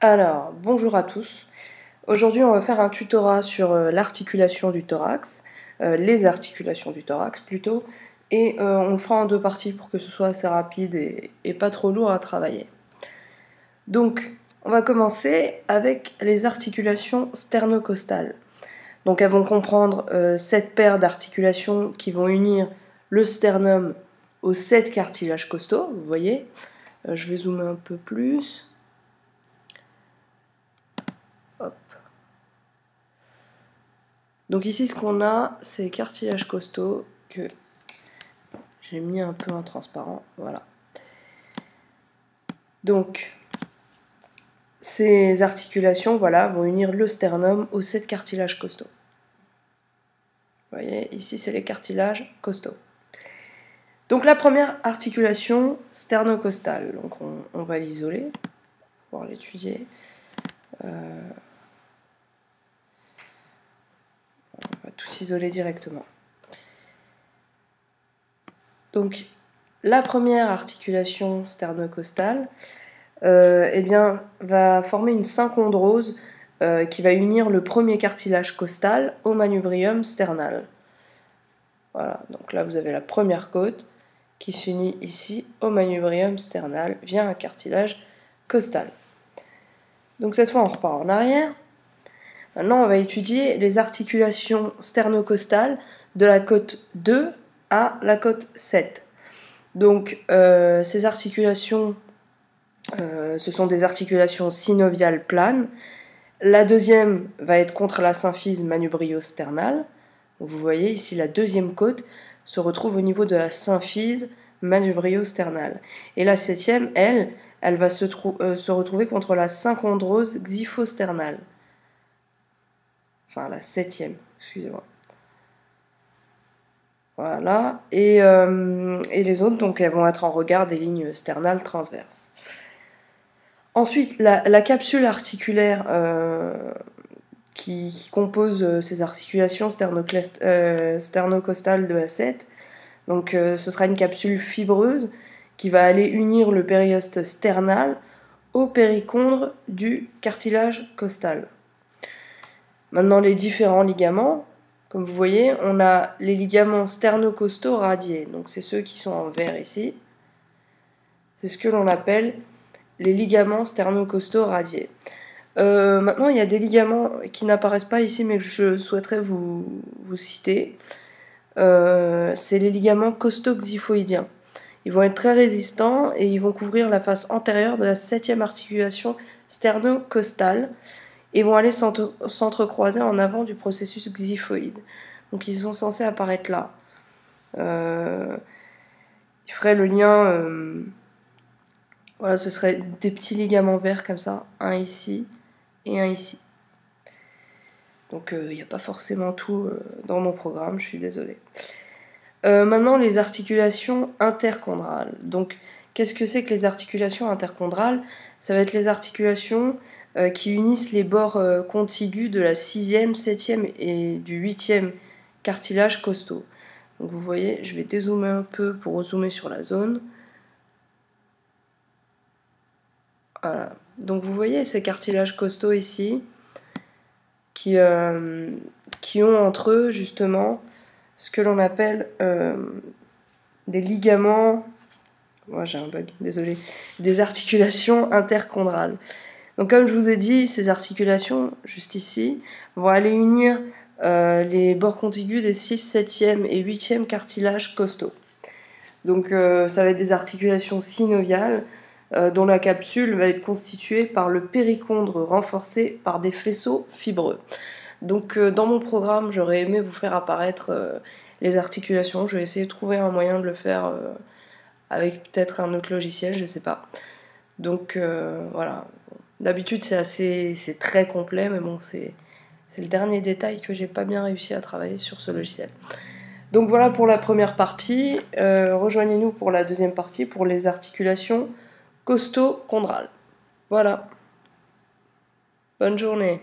Alors, bonjour à tous. Aujourd'hui, on va faire un tutorat sur l'articulation du thorax, les articulations du thorax plutôt, et on le fera en deux parties pour que ce soit assez rapide et pas trop lourd à travailler. Donc, on va commencer avec les articulations sternocostales. Donc, elles vont comprendre cette paire d'articulations qui vont unir le sternum aux 7 cartilages costaux, vous voyez. Je vais zoomer un peu plus. Hop. Donc ici, ce qu'on a, c'est cartilage costaux que j'ai mis un peu en transparent. Voilà. Donc, ces articulations, voilà, vont unir le sternum aux 7 cartilages costaux. Vous voyez, ici, c'est les cartilages costaux. Donc la première articulation sternocostale. Donc on va l'isoler pour pouvoir l'étudier. On va tout isoler directement. Donc, la première articulation sternocostale eh bien, va former une synchondrose qui va unir le premier cartilage costal au manubrium sternal. Voilà, donc là vous avez la première côte qui s'unit ici au manubrium sternal via un cartilage costal. Donc cette fois on repart en arrière. Maintenant on va étudier les articulations sternocostales de la côte 2 à la côte 7. Donc ces articulations, ce sont des articulations synoviales planes. La deuxième va être contre la symphyse manubrio-sternale. Vous voyez ici la deuxième côte se retrouve au niveau de la symphyse manubrio-sternale. Et la septième, elle va se retrouver contre la synchondrose xyphosternale. Enfin la septième, excusez-moi. Voilà, et les autres, donc elles vont être en regard des lignes sternales transverses. Ensuite, la capsule articulaire qui compose ces articulations sternocostales de A7, donc ce sera une capsule fibreuse qui va aller unir le périoste sternal au périchondre du cartilage costal. Maintenant, les différents ligaments. Comme vous voyez, on a les ligaments sternocostaux radiés, donc c'est ceux qui sont en vert ici. C'est ce que l'on appelle les ligaments sternocostaux radiés. Maintenant, il y a des ligaments qui n'apparaissent pas ici, mais que je souhaiterais vous citer. C'est les ligaments costoxyphoïdiens. Ils vont être très résistants et ils vont couvrir la face antérieure de la 7e articulation sternocostale et vont aller s'entrecroiser en avant du processus xyphoïde. Donc ils sont censés apparaître là. Il ferait le lien... voilà, ce serait des petits ligaments verts comme ça, un ici et un ici. Donc il n'y a pas forcément tout dans mon programme, je suis désolée. Maintenant, les articulations interchondrales. Donc, qu'est-ce que c'est que les articulations interchondrales? Ça va être les articulations qui unissent les bords contigus de la 6e, 7e et du 8e cartilage costaux. Donc vous voyez, je vais dézoomer un peu pour rezoomer sur la zone. Voilà. Donc vous voyez ces cartilages costaux ici qui ont entre eux justement ce que l'on appelle des ligaments, moi j'ai un bug, désolé, des articulations interchondrales. Donc comme je vous ai dit, ces articulations, juste ici, vont aller unir les bords contigus des 6, 7e et 8e cartilages costaux. Donc ça va être des articulations synoviales dont la capsule va être constituée par le périchondre renforcé par des faisceaux fibreux. Donc dans mon programme, j'aurais aimé vous faire apparaître les articulations. Je vais essayer de trouver un moyen de le faire avec peut-être un autre logiciel, je sais pas. Donc voilà. D'habitude c'est très complet, mais bon, c'est le dernier détail que j'ai pas bien réussi à travailler sur ce logiciel. Donc voilà pour la première partie. Rejoignez-nous pour la deuxième partie pour les articulations costochondrales. Voilà. Bonne journée.